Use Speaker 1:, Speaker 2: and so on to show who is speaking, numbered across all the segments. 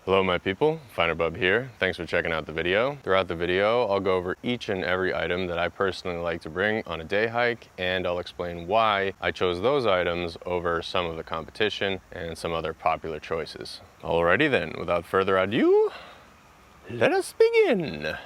Speaker 1: Hello my people, FinerBub here. Thanks for checking out the video. Throughout the video, I'll go over each and every item that I personally like to bring on a day hike, and I'll explain why I chose those items over some of the competition and some other popular choices. Alrighty then, without further ado, let us begin.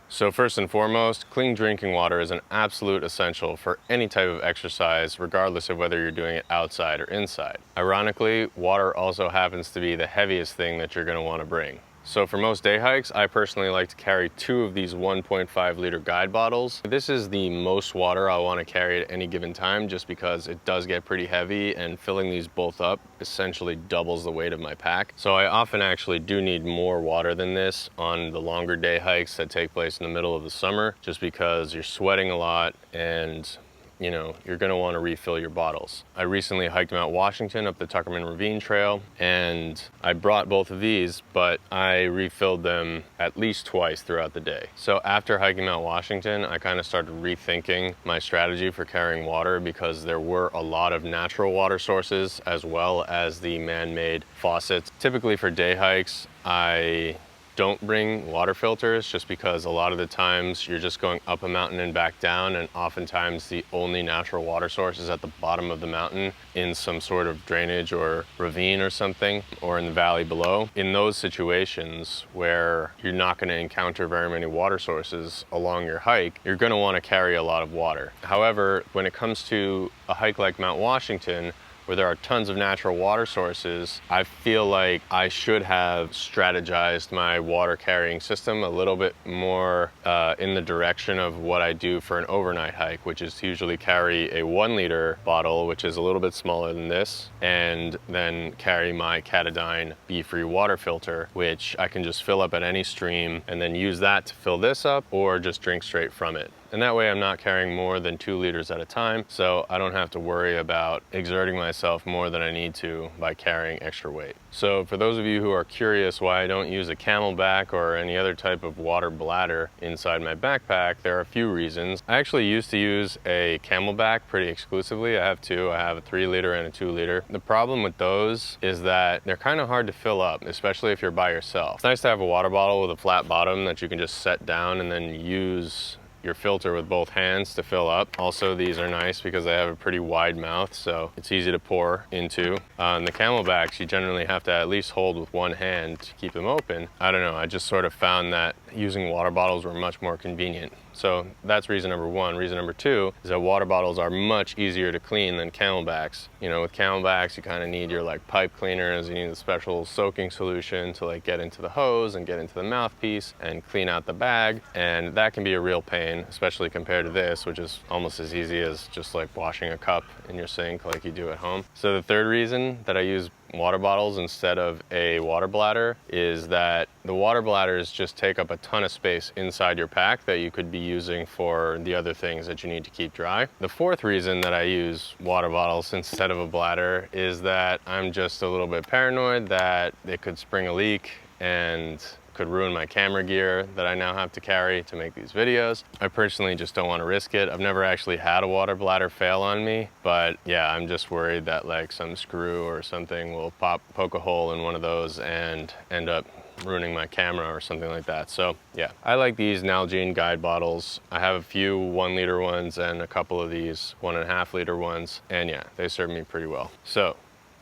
Speaker 1: So first and foremost, clean drinking water is an absolute essential for any type of exercise, regardless of whether you're doing it outside or inside. Ironically, water also happens to be the heaviest thing that you're going to want to bring. So for most day hikes, I personally like to carry 2 of these 1.5 liter guide bottles. This is the most water I'll want to carry at any given time, just because it does get pretty heavy, and filling these both up essentially doubles the weight of my pack. So I often actually do need more water than this on the longer day hikes that take place in the middle of the summer, just because you're sweating a lot and you know, you're going to want to refill your bottles. I recently hiked Mount Washington up the Tuckerman Ravine Trail, and I brought both of these, but I refilled them at least twice throughout the day. So after hiking Mount Washington, I kind of started rethinking my strategy for carrying water, because there were a lot of natural water sources as well as the man-made faucets. Typically for day hikes, I don't bring water filters, just because a lot of the times you're just going up a mountain and back down, and oftentimes the only natural water source is at the bottom of the mountain in some sort of drainage or ravine or something, or in the valley below. In those situations where you're not going to encounter very many water sources along your hike, you're going to want to carry a lot of water. However, when it comes to a hike like Mount Washington, where there are tons of natural water sources, I feel like I should have strategized my water carrying system a little bit more in the direction of what I do for an overnight hike, which is to usually carry a 1 liter bottle, which is a little bit smaller than this, and then carry my Katadyn BeFree water filter, which I can just fill up at any stream and then use that to fill this up, or just drink straight from it. And that way I'm not carrying more than 2 liters at a time, so I don't have to worry about exerting myself more than I need to by carrying extra weight. So for those of you who are curious why I don't use a Camelbak or any other type of water bladder inside my backpack, there are a few reasons. I actually used to use a Camelbak pretty exclusively. I have 2. I have a 3 liter and a 2 liter. The problem with those is that they're kind of hard to fill up, especially if you're by yourself. It's nice to have a water bottle with a flat bottom that you can just set down and then use your filter with both hands to fill up. Also, these are nice because they have a pretty wide mouth, so it's easy to pour into. The Camelbaks, you generally have to at least hold with one hand to keep them open. I don't know, I just sort of found that using water bottles were much more convenient. So that's reason number 1. Reason number 2 is that water bottles are much easier to clean than Camelbaks. You know, with Camelbaks, you kind of need your like pipe cleaners, you need a special soaking solution to like get into the hose and get into the mouthpiece and clean out the bag, and that can be a real pain, especially compared to this, which is almost as easy as just like washing a cup in your sink like you do at home. So the third reason that I use water bottles instead of a water bladder is that the water bladders just take up a ton of space inside your pack that you could be using for the other things that you need to keep dry. The fourth reason that I use water bottles instead of a bladder is that I'm just a little bit paranoid that it could spring a leak and could ruin my camera gear that I now have to carry to make these videos. I personally just don't want to risk it. I've never actually had a water bladder fail on me, but yeah, I'm just worried that like some screw or something will poke a hole in one of those and end up ruining my camera or something like that. So yeah, I like these Nalgene guide bottles. I have a few 1 liter ones and a couple of these 1.5 liter ones, and yeah, they serve me pretty well. So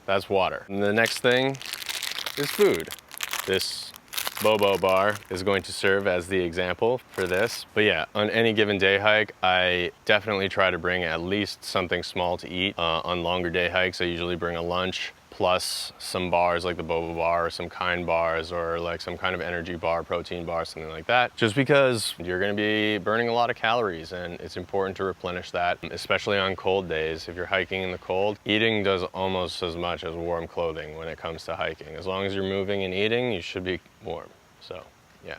Speaker 1: that's water. And the next thing is food. This Bobo bar is going to serve as the example for this. But yeah, on any given day hike, I definitely try to bring at least something small to eat. On longer day hikes, I usually bring a lunch plus some bars like the Boba bar or some Kind bars or like some kind of energy bar, protein bar, something like that. Just because you're gonna be burning a lot of calories and it's important to replenish that, especially on cold days. If you're hiking in the cold, eating does almost as much as warm clothing when it comes to hiking. As long as you're moving and eating, you should be warm. So yeah,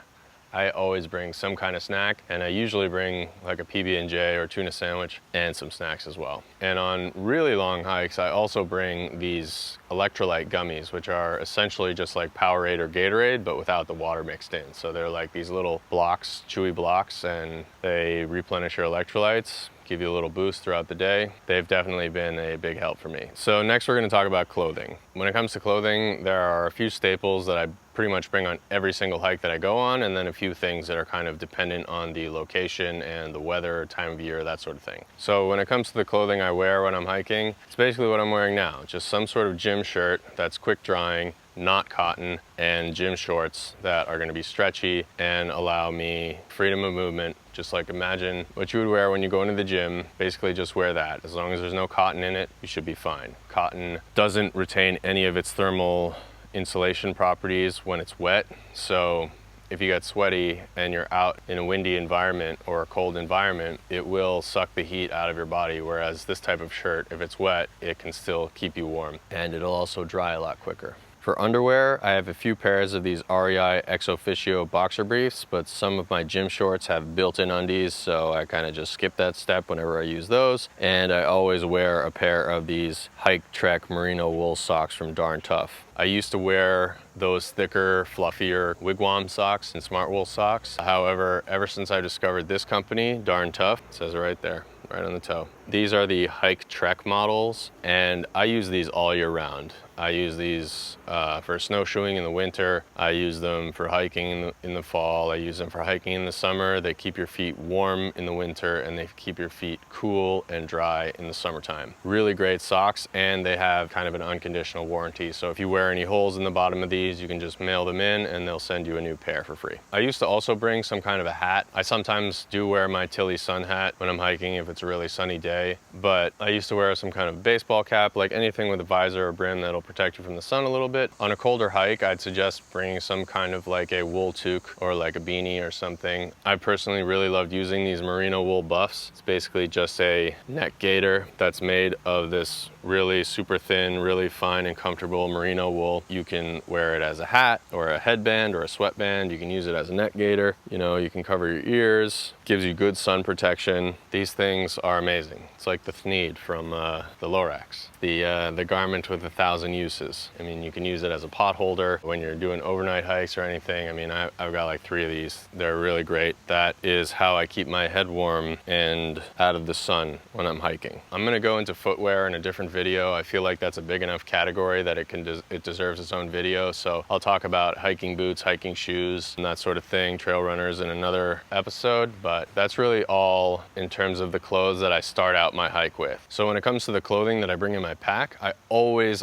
Speaker 1: I always bring some kind of snack, and I usually bring like a PB&J or tuna sandwich and some snacks as well. And on really long hikes, I also bring these electrolyte gummies, which are essentially just like Powerade or Gatorade, but without the water mixed in. So they're like these little blocks, chewy blocks, and they replenish your electrolytes, give you a little boost throughout the day. They've definitely been a big help for me. So next we're going to talk about clothing. When it comes to clothing, there are a few staples that I pretty much bring on every single hike that I go on, and then a few things that are kind of dependent on the location and the weather, time of year, that sort of thing. So when it comes to the clothing I wear when I'm hiking, it's basically what I'm wearing now. Just some sort of gym shirt that's quick drying, not cotton, and gym shorts that are going to be stretchy and allow me freedom of movement. Just like imagine what you would wear when you go into the gym. Basically just wear that. As long as there's no cotton in it, you should be fine. Cotton doesn't retain any of its thermal insulation properties when it's wet, so if you get sweaty and you're out in a windy environment or a cold environment, it will suck the heat out of your body, whereas this type of shirt, if it's wet, it can still keep you warm, and it'll also dry a lot quicker. For underwear, I have a few pairs of these REI Ex Officio boxer briefs, but some of my gym shorts have built-in undies, so I kind of just skip that step whenever I use those. And I always wear a pair of these Hike Trek Merino wool socks from Darn Tough. I used to wear those thicker, fluffier Wigwam socks and Smart Wool socks. However, ever since I discovered this company, Darn Tough, it says it right there, right on the toe. These are the Hike Trek models, and I use these all year round. I use these for snowshoeing in the winter. I use them for hiking in the fall. I use them for hiking in the summer. They keep your feet warm in the winter, and they keep your feet cool and dry in the summertime. Really great socks, and they have kind of an unconditional warranty. So if you wear any holes in the bottom of these, you can just mail them in and they'll send you a new pair for free. I used to also bring some kind of a hat. I sometimes do wear my Tilly sun hat when I'm hiking if it's a really sunny day, but I used to wear some kind of baseball cap, like anything with a visor or brim that'll protect you from the sun a little bit. On a colder hike, I'd suggest bringing some kind of like a wool toque or like a beanie or something. I personally really loved using these merino wool buffs. It's basically just a neck gaiter that's made of this really super thin, really fine and comfortable merino wool. You can wear it as a hat or a headband or a sweatband. You can use it as a neck gaiter. You know, you can cover your ears, gives you good sun protection. These things are amazing. It's like the Thneed from the Lorax, the garment with 1,000 uses. I mean, you can use it as a pot holder when you're doing overnight hikes or anything. I mean, I've got like 3 of these. They're really great. That is how I keep my head warm and out of the sun when I'm hiking. I'm gonna go into footwear in a different video. I feel like that's a big enough category that it deserves its own video. So I'll talk about hiking boots, hiking shoes, and that sort of thing, trail runners in another episode. But that's really all in terms of the clothes that I start out my hike with. So when it comes to the clothing that I bring in my pack, I always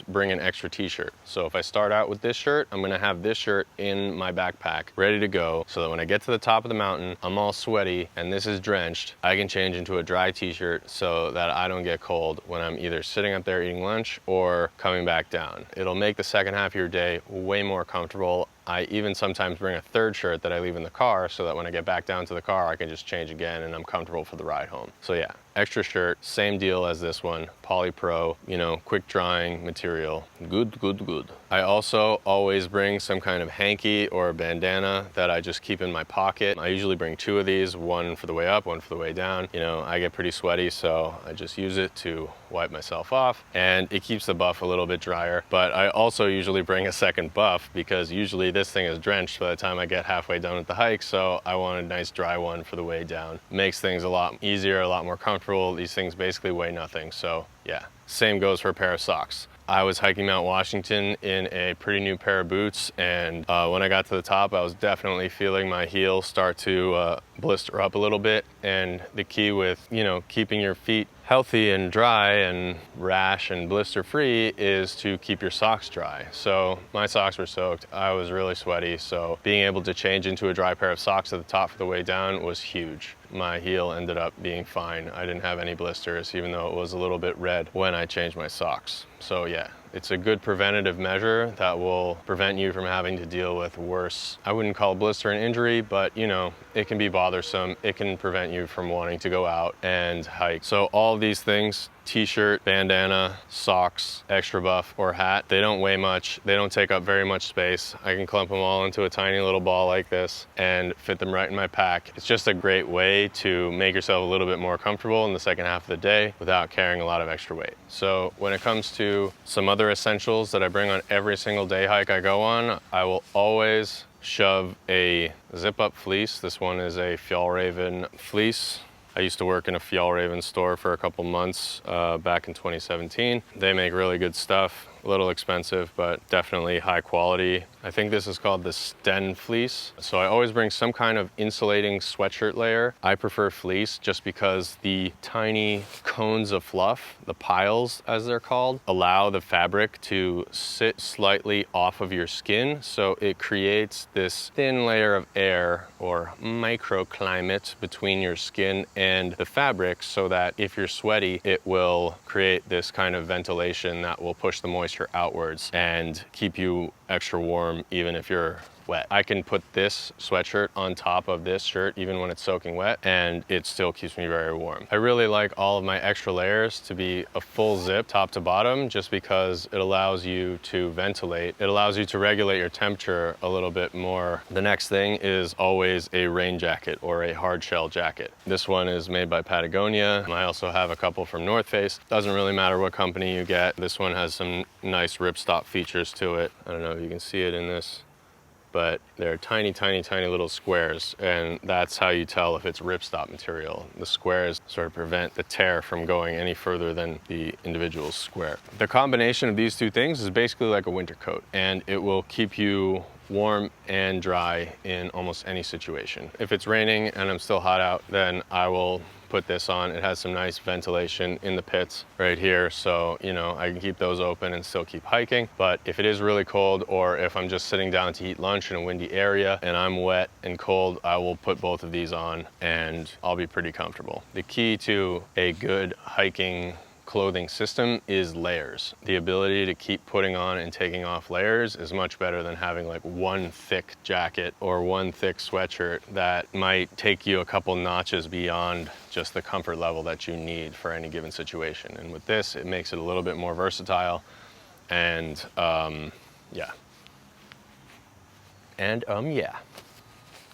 Speaker 1: bring an extra t-shirt. So if I start out with this shirt, I'm gonna have this shirt in my backpack ready to go, so that when I get to the top of the mountain, I'm all sweaty and this is drenched, I can change into a dry t-shirt so that I don't get cold when I'm either sitting up there eating lunch or coming back down. It'll make the second half of your day way more comfortable. I even sometimes bring a third shirt that I leave in the car so that when I get back down to the car, I can just change again and I'm comfortable for the ride home. So yeah, extra shirt, same deal as this one, polypro, you know, quick drying material. Good. I also always bring some kind of hanky or a bandana that I just keep in my pocket. I usually bring 2 of these, one for the way up, one for the way down. You know, I get pretty sweaty, so I just use it to wipe myself off, and it keeps the buff a little bit drier. But I also usually bring a second buff because usually this thing is drenched by the time I get halfway done with the hike, so I want a nice dry one for the way down. Makes things a lot easier, a lot more comfortable. These things basically weigh nothing, so yeah. Same goes for a pair of socks. I was hiking Mount Washington in a pretty new pair of boots, and when I got to the top, I was definitely feeling my heel start to blister up a little bit. And the key with, you know, keeping your feet healthy and dry and rash and blister free is to keep your socks dry. So my socks were soaked. I was really sweaty, so being able to change into a dry pair of socks at the top for the way down was huge. My heel ended up being fine. I didn't have any blisters, even though it was a little bit red when I changed my socks. So yeah, it's a good preventative measure that will prevent you from having to deal with worse, I wouldn't call blister an injury, but you know, it can be bothersome. It can prevent you from wanting to go out and hike. So all of these things, t-shirt, bandana, socks, extra buff, or hat, they don't weigh much. They don't take up very much space. I can clump them all into a tiny little ball like this and fit them right in my pack. It's just a great way to make yourself a little bit more comfortable in the second half of the day without carrying a lot of extra weight. So when it comes to some other essentials that I bring on every single day hike I go on, I will always shove a zip-up fleece. This one is a Fjallraven fleece. I used to work in a Fjallraven store for a couple months back in 2017. They make really good stuff. A little expensive, but definitely high quality. I think this is called the Sten fleece. So I always bring some kind of insulating sweatshirt layer. I prefer fleece just because the tiny cones of fluff, the piles as they're called, allow the fabric to sit slightly off of your skin. So it creates this thin layer of air or microclimate between your skin and the fabric, so that if you're sweaty, it will create this kind of ventilation that will push the moisture outwards and keep you extra warm even if you're wet. I can put this sweatshirt on top of this shirt even when it's soaking wet, and it still keeps me very warm. I really like all of my extra layers to be a full zip top to bottom, just because it allows you to ventilate. It allows you to regulate your temperature a little bit more. The next thing is always a rain jacket or a hard shell jacket. This one is made by Patagonia. I also have a couple from North Face. Doesn't really matter what company you get. This one has some nice ripstop features to it. I don't know if you can see it in this, but they're tiny, tiny, tiny little squares, and that's how you tell if it's ripstop material. The squares sort of prevent the tear from going any further than the individual square. The combination of these two things is basically like a winter coat, and it will keep you warm and dry in almost any situation. If it's raining and I'm still hot out, then I will put this on. It has some nice ventilation in the pits right here, so you know, I can keep those open and still keep hiking. But if it is really cold, or if I'm just sitting down to eat lunch in a windy area and I'm wet and cold, I will put both of these on and I'll be pretty comfortable. The key to a good hiking clothing system is layers. The ability to keep putting on and taking off layers is much better than having like one thick jacket or one thick sweatshirt that might take you a couple notches beyond just the comfort level that you need for any given situation. And with this, it makes it a little bit more versatile, and yeah. And yeah,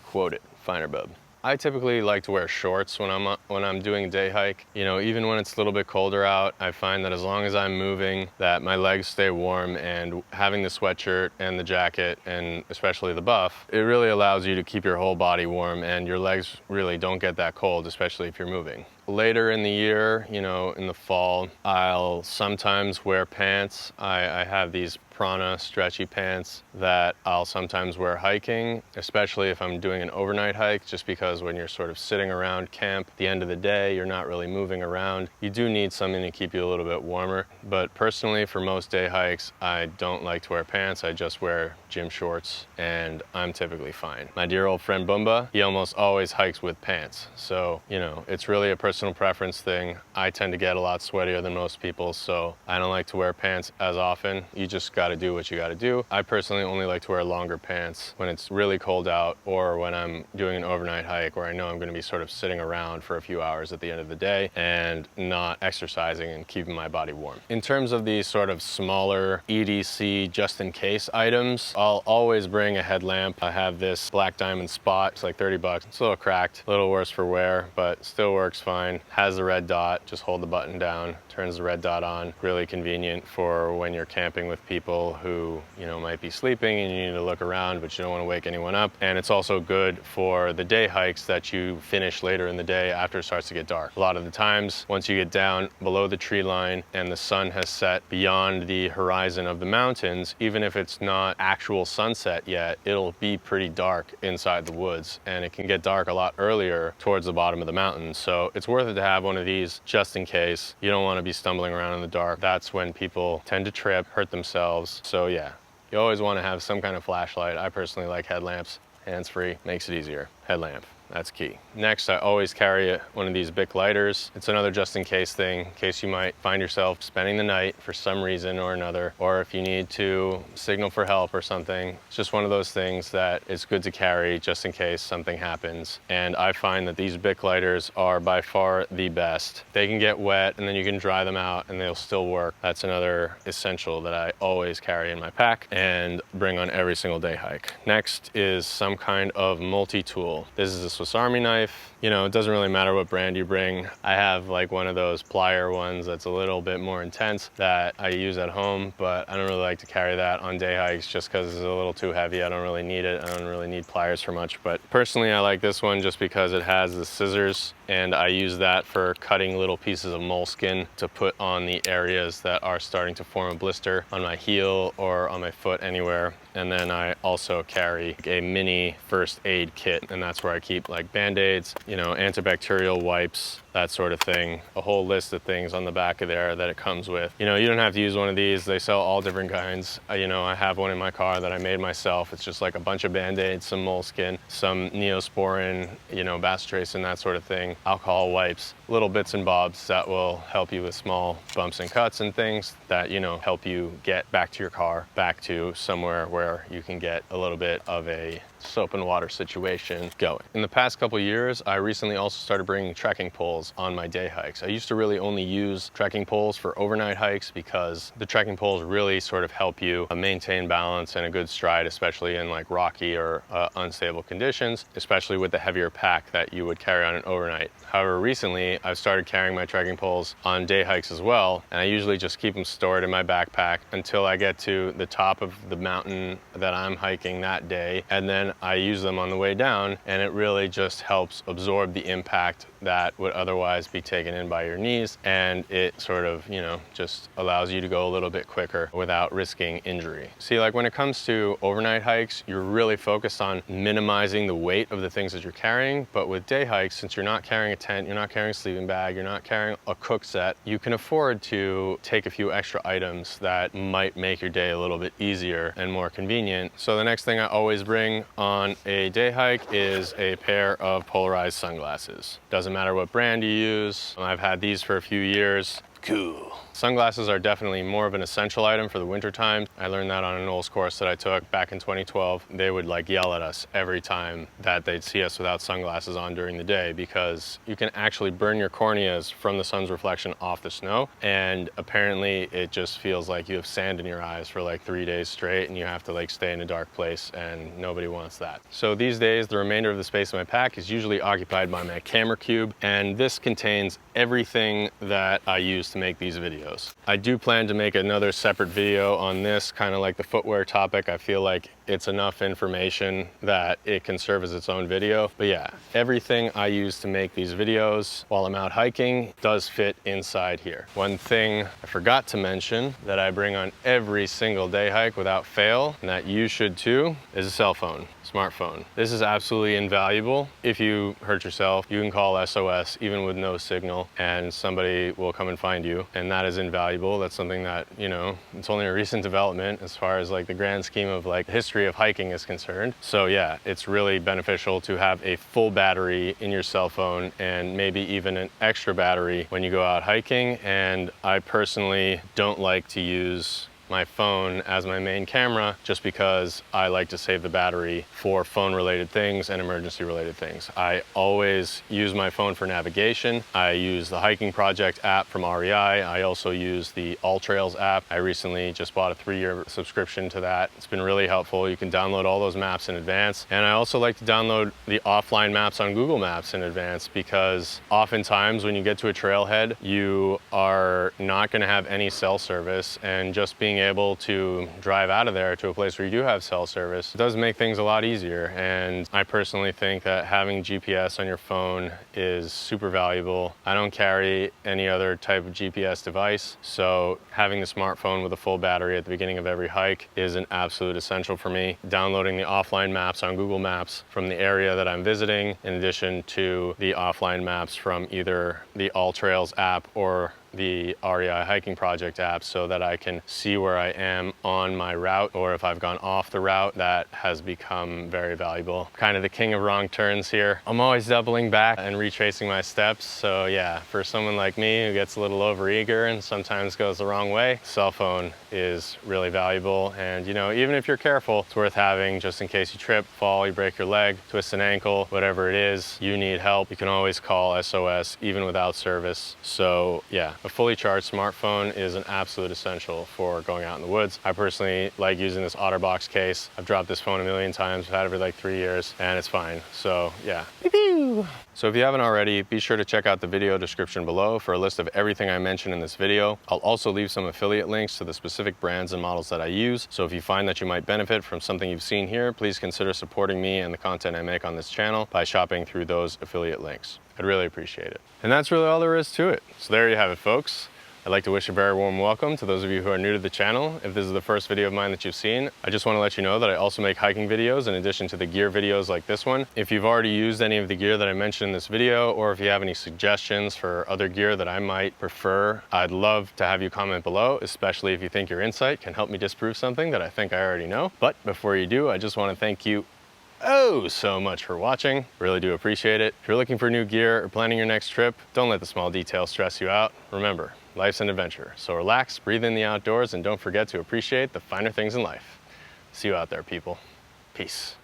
Speaker 1: quote it, FinerBub. I typically like to wear shorts when I'm doing a day hike. You know, even when it's a little bit colder out, I find that as long as I'm moving, that my legs stay warm, and having the sweatshirt and the jacket, and especially the buff, it really allows you to keep your whole body warm, and your legs really don't get that cold, especially if you're moving. Later in the year, you know, in the fall, I'll sometimes wear pants. I have these Prana stretchy pants that I'll sometimes wear hiking, especially if I'm doing an overnight hike, just because when you're sort of sitting around camp at the end of the day, you're not really moving around. You do need something to keep you a little bit warmer. But personally, for most day hikes, I don't like to wear pants. I just wear gym shorts, and I'm typically fine. My dear old friend Bumba, he almost always hikes with pants. So, you know, it's really a personal preference thing. I tend to get a lot sweatier than most people, so I don't like to wear pants as often. You just gotta do what you gotta do. I personally only like to wear longer pants when it's really cold out, or when I'm doing an overnight hike where I know I'm gonna be sort of sitting around for a few hours at the end of the day and not exercising and keeping my body warm. In terms of these sort of smaller EDC just-in-case items, I'll always bring a headlamp. I have this black diamond spot. It's like 30 bucks. It's a little cracked, a little worse for wear, but still works fine. Has the red dot. Just hold the button down, turns the red dot on. Really convenient for when you're camping with people who, you know, might be sleeping and you need to look around, but you don't want to wake anyone up. And it's also good for the day hikes that you finish later in the day after it starts to get dark. A lot of the times, once you get down below the tree line and the sun has set beyond the horizon of the mountains, even if it's not actual sunset yet, it'll be pretty dark inside the woods, and it can get dark a lot earlier towards the bottom of the mountain. So it's worth it to have one of these just in case. You don't want to be stumbling around in the dark. That's when people tend to trip, hurt themselves. So yeah, you always want to have some kind of flashlight. I personally like headlamps. Hands-free, makes it easier. Headlamp. That's key. Next, I always carry one of these Bic lighters. It's another just-in-case thing, in case you might find yourself spending the night for some reason or another, or if you need to signal for help or something. It's just one of those things that it's good to carry just in case something happens. And I find that these Bic lighters are by far the best. They can get wet and then you can dry them out and they'll still work. That's another essential that I always carry in my pack and bring on every single day hike. Next is some kind of multi-tool. This is a Swiss Army knife. You know, it doesn't really matter what brand you bring. I have like one of those plier ones that's a little bit more intense that I use at home, but I don't really like to carry that on day hikes just because it's a little too heavy. I don't really need it. I don't really need pliers for much, but personally I like this one just because it has the scissors, and I use that for cutting little pieces of moleskin to put on the areas that are starting to form a blister on my heel or on my foot, anywhere. And then I also carry a mini first aid kit, and that's where I keep like band-aids, you know, antibacterial wipes, that sort of thing. A whole list of things on the back of there that it comes with. You know, you don't have to use one of these. They sell all different kinds. You know, I have one in my car that I made myself. It's just like a bunch of band-aids, some moleskin, some Neosporin, you know, bacitracin, that sort of thing, alcohol wipes, little bits and bobs that will help you with small bumps and cuts and things that, you know, help you get back to your car, back to somewhere where you can get a little bit of a soap and water situation going. In the past couple years, I recently also started bringing trekking poles on my day hikes. I used to really only use trekking poles for overnight hikes because the trekking poles really sort of help you maintain balance and a good stride, especially in like rocky or unstable conditions, especially with the heavier pack that you would carry on an overnight. However, recently I've started carrying my trekking poles on day hikes as well, and I usually just keep them stored in my backpack until I get to the top of the mountain that I'm hiking that day, and then I use them on the way down, and it really just helps absorb the impact that would otherwise be taken in by your knees, and it sort of, you know, just allows you to go a little bit quicker without risking injury. See, like when it comes to overnight hikes, you're really focused on minimizing the weight of the things that you're carrying, but with day hikes, since you're not carrying a tent, you're not carrying a sleeping bag, you're not carrying a cook set, you can afford to take a few extra items that might make your day a little bit easier and more convenient. So the next thing I always bring on a day hike is a pair of polarized sunglasses. Doesn't matter what brand you use. I've had these for a few years. Cool. Sunglasses are definitely more of an essential item for the winter time. I learned that on a NOLS course that I took back in 2012. They would like yell at us every time that they'd see us without sunglasses on during the day, because you can actually burn your corneas from the sun's reflection off the snow, and apparently it just feels like you have sand in your eyes for like 3 days straight, and you have to like stay in a dark place, and nobody wants that. So these days, the remainder of the space in my pack is usually occupied by my camera cube, and this contains everything that I use to make these videos. I do plan to make another separate video on this, kind of like the footwear topic. I feel like it's enough information that it can serve as its own video. But yeah, everything I use to make these videos while I'm out hiking does fit inside here. One thing I forgot to mention that I bring on every single day hike without fail, and that you should too, is a cell phone. Smartphone. This is absolutely invaluable. If you hurt yourself, you can call SOS even with no signal, and somebody will come and find you, and that is invaluable. That's something that, you know, it's only a recent development as far as like the grand scheme of like the history of hiking is concerned. So yeah, it's really beneficial to have a full battery in your cell phone, and maybe even an extra battery when you go out hiking. And I personally don't like to use my phone as my main camera just because I like to save the battery for phone related things and emergency related things. I always use my phone for navigation. I use the Hiking Project app from REI. I also use the All Trails app. I recently just bought a 3-year subscription to that. It's been really helpful. You can download all those maps in advance. And I also like to download the offline maps on Google Maps in advance, because oftentimes when you get to a trailhead, you are not going to have any cell service, and just being able to drive out of there to a place where you do have cell service does make things a lot easier. And I personally think that having GPS on your phone is super valuable. I don't carry any other type of GPS device, so having the smartphone with a full battery at the beginning of every hike is an absolute essential for me. Downloading the offline maps on Google Maps from the area that I'm visiting, in addition to the offline maps from either the All Trails app or the REI Hiking Project app, so that I can see where I am on my route, or if I've gone off the route. That has become very valuable. Kind of the king of wrong turns here. I'm always doubling back and retracing my steps. So yeah, for someone like me who gets a little overeager and sometimes goes the wrong way, cell phone is really valuable. And you know, even if you're careful, it's worth having just in case you trip, fall, you break your leg, twist an ankle, whatever it is, you need help. You can always call SOS even without service. So yeah, a fully charged smartphone is an absolute essential for going out in the woods. I personally like using this OtterBox case. I've dropped this phone a million times. I've had it for like 3 years and it's fine. So yeah. So if you haven't already, be sure to check out the video description below for a list of everything I mentioned in this video. I'll also leave some affiliate links to the specific brands and models that I use. So if you find that you might benefit from something you've seen here, please consider supporting me and the content I make on this channel by shopping through those affiliate links. I'd really appreciate it. And that's really all there is to it. So there you have it, folks. I'd like to wish a very warm welcome to those of you who are new to the channel. If this is the first video of mine that you've seen, I just want to let you know that I also make hiking videos in addition to the gear videos like this one. If you've already used any of the gear that I mentioned in this video, or if you have any suggestions for other gear that I might prefer, I'd love to have you comment below, especially if you think your insight can help me disprove something that I think I already know. But before you do, I just want to thank you so much for watching. Really do appreciate it. If you're looking for new gear or planning your next trip, don't let the small details stress you out. Remember, life's an adventure. So relax, breathe in the outdoors, and don't forget to appreciate the finer things in life. See you out there, people. Peace.